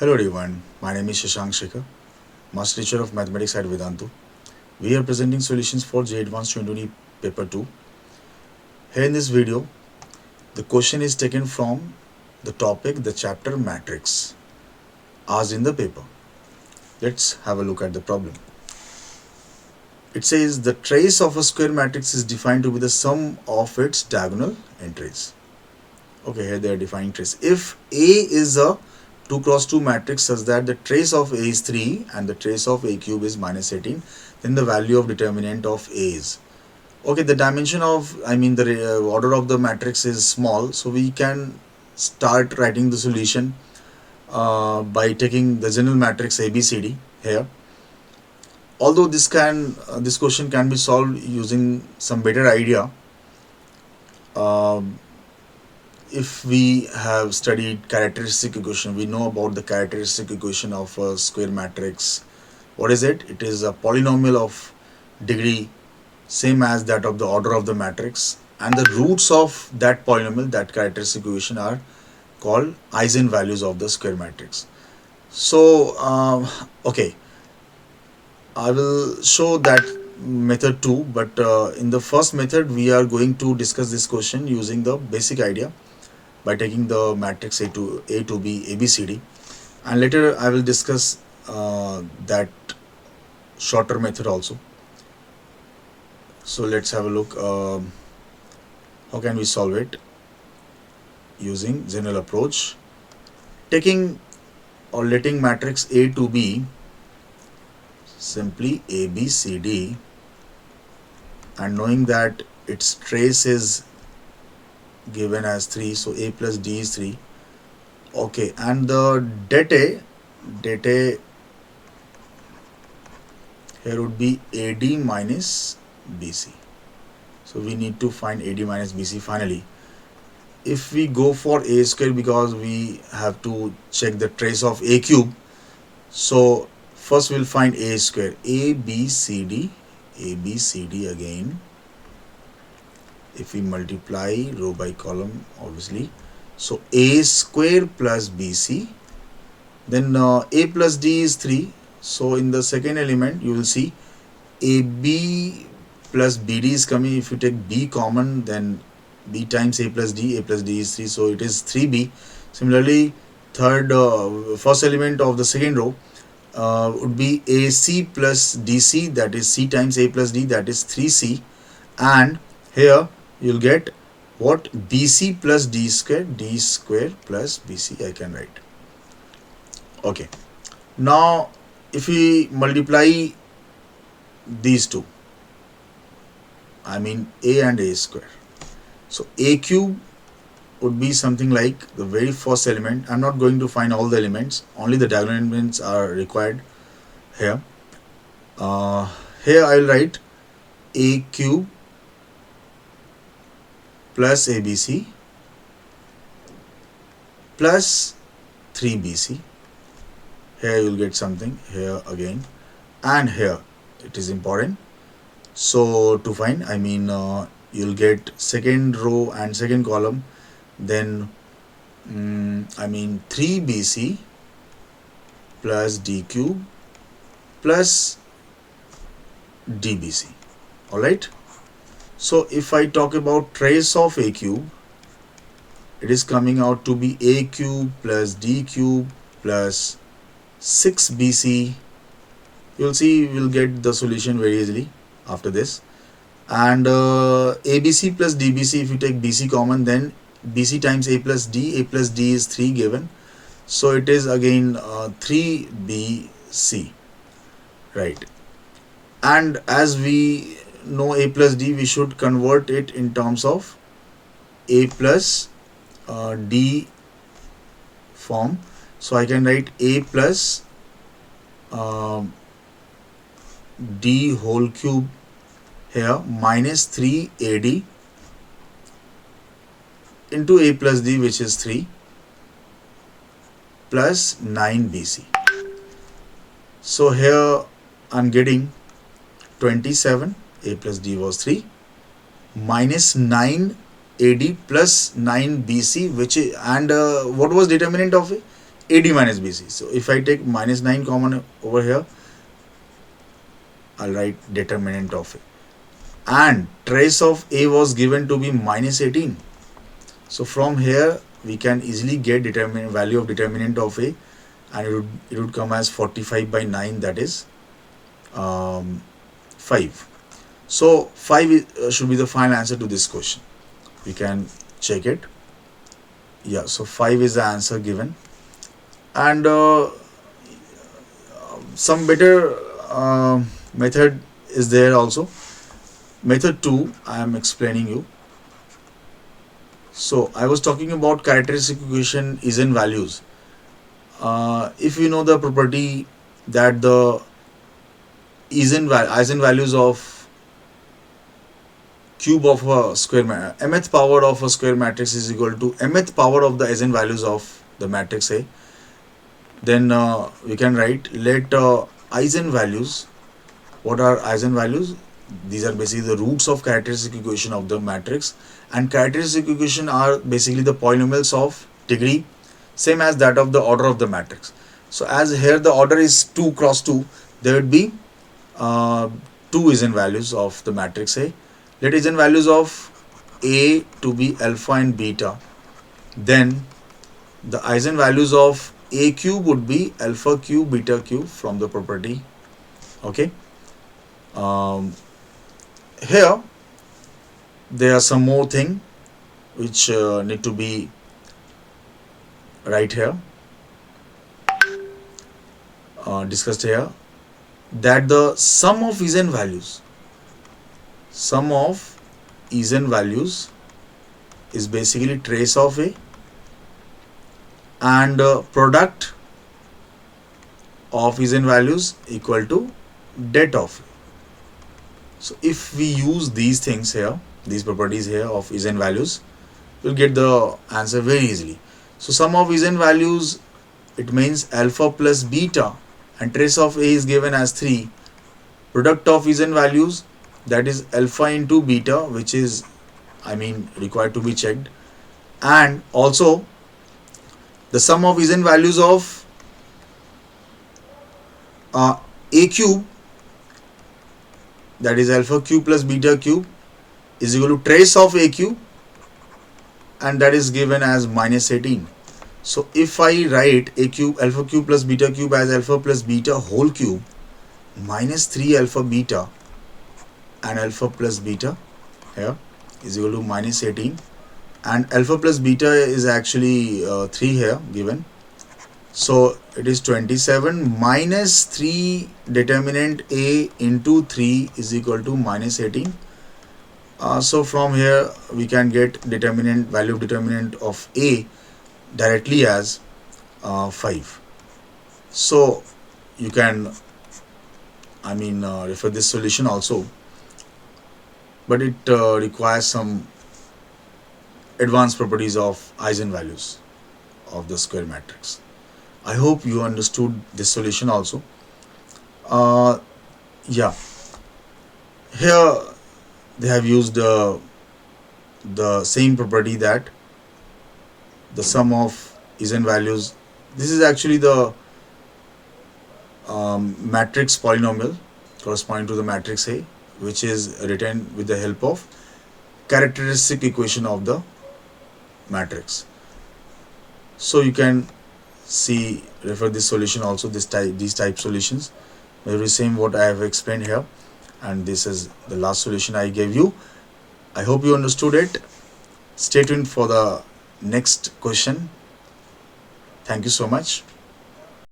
Hello everyone, my name is Shashank Shekhar, Master Teacher of Mathematics at Vedantu. We are presenting solutions for J Advanced 2020 Paper 2. Here in this video, the question is taken from the topic, the chapter matrix, as in the paper. Let's have a look at the problem. It says the trace of a square matrix is defined to be the sum of its diagonal entries. Okay, here they are defining trace. If A is a 2 cross 2 matrix such that the trace of A is 3 and the trace of A cube is minus 18, then the value of determinant of A is. Okay, the dimension of, the order of the matrix is small, so we can start writing the solution by taking the general matrix ABCD here. Although this question can be solved using some better idea. If we have studied characteristic equation, we know about the characteristic equation of a square matrix. What is it? It is a polynomial of degree same as that of the order of the matrix, and the roots of that polynomial, that characteristic equation, are called eigenvalues of the square matrix. So okay, I will show that method too, but in the first method we are going to discuss this question using the basic idea by taking the matrix A to B ABCD, and later I will discuss that shorter method also. So let's have a look. How can we solve it? Using general approach, taking or letting matrix A to B simply ABCD, and knowing that its trace is given as 3, so A plus D is 3. Okay, and the data here would be AD minus BC. So we need to find AD minus BC finally. If we go for A square, because we have to check the trace of A cube, so first we'll find A square. ABCD again. If we multiply row by column, obviously, so A square plus BC, then A plus D is 3. So in the second element you will see AB plus BD is coming. If you take B common, then B times A plus D is 3, so it is 3B. Similarly, first element of the second row would be AC plus DC, that is C times A plus D, that is 3C, and here you'll get what? BC plus D square plus BC I can write. Okay, now if we multiply these two, A and A square, so A cube would be something like the very first element. I'm not going to find all the elements, only the diagonal elements are required here. Here I'll write A cube plus ABC plus 3BC. Here you'll get something here again, and here it is important. So to find, you'll get second row and second column, then 3BC plus D cube plus DBC. Alright. So if I talk about trace of A cube, it is coming out to be A cube plus D cube plus 6BC. You'll see we'll get the solution very easily after this. And ABC plus DBC, if you take BC common, then BC times A plus D is 3 given. So it is again 3BC, right? And as we know A plus D, we should convert it in terms of A plus D form. So I can write A plus D whole cube here minus 3AD into A plus D, which is 3, plus 9BC. So here I'm getting 27, A plus D was 3, minus 9AD plus 9BC, which is, and what was determinant of A? AD minus BC. So if I take minus 9 common over here, I'll write determinant of A. And trace of A was given to be minus 18. So from here we can easily get value of determinant of A, and it would come as 45 by 9, that is 5. So 5 should be the final answer to this question. We can check it. Yeah, so 5 is the answer given. And some better method is there also. Method 2 I am explaining you. So I was talking about characteristic equation eigenvalues. If you know the property that the eigenvalues of cube of a square mth power of a square matrix is equal to mth power of the eigenvalues of the matrix A, then we can write let eigenvalues. What are eigenvalues? These are basically the roots of characteristic equation of the matrix, and characteristic equation are basically the polynomials of degree same as that of the order of the matrix. So as here the order is 2 cross 2, there would be 2 eigenvalues of the matrix A. Let eigenvalues of A to be alpha and beta. Then the eigenvalues of A cube would be alpha cube, beta cube from the property. Okay. Here there are some more thing which need to be right here discussed here, that the sum of eigenvalues is basically trace of A, and product of eigenvalues equal to det of A. So if we use these things here, these properties here of eigenvalues, we'll get the answer very easily. So sum of eigenvalues, it means alpha plus beta, and trace of A is given as 3. Product of eigenvalues, that is alpha into beta, which is required to be checked, and also the sum of eigenvalues of A cube, that is alpha cube plus beta cube, is equal to trace of A cube, and that is given as minus 18. So if I write A cube, alpha cube plus beta cube as alpha plus beta whole cube minus 3 alpha beta, and alpha plus beta here is equal to minus 18, and alpha plus beta is actually 3 here given. So it is 27 minus 3 determinant A into 3 is equal to minus 18. So from here we can get value of determinant of A directly as 5. So you can refer this solution also, but it requires some advanced properties of eigenvalues of the square matrix. I hope you understood this solution also. Yeah, here they have used the same property, that the sum of eigenvalues, this is actually the matrix polynomial corresponding to the matrix A, which is written with the help of characteristic equation of the matrix. So you can refer this solution also, these type solutions, very same what I have explained here, and this is the last solution I gave you. I hope you understood it. Stay tuned for the next question. Thank you so much.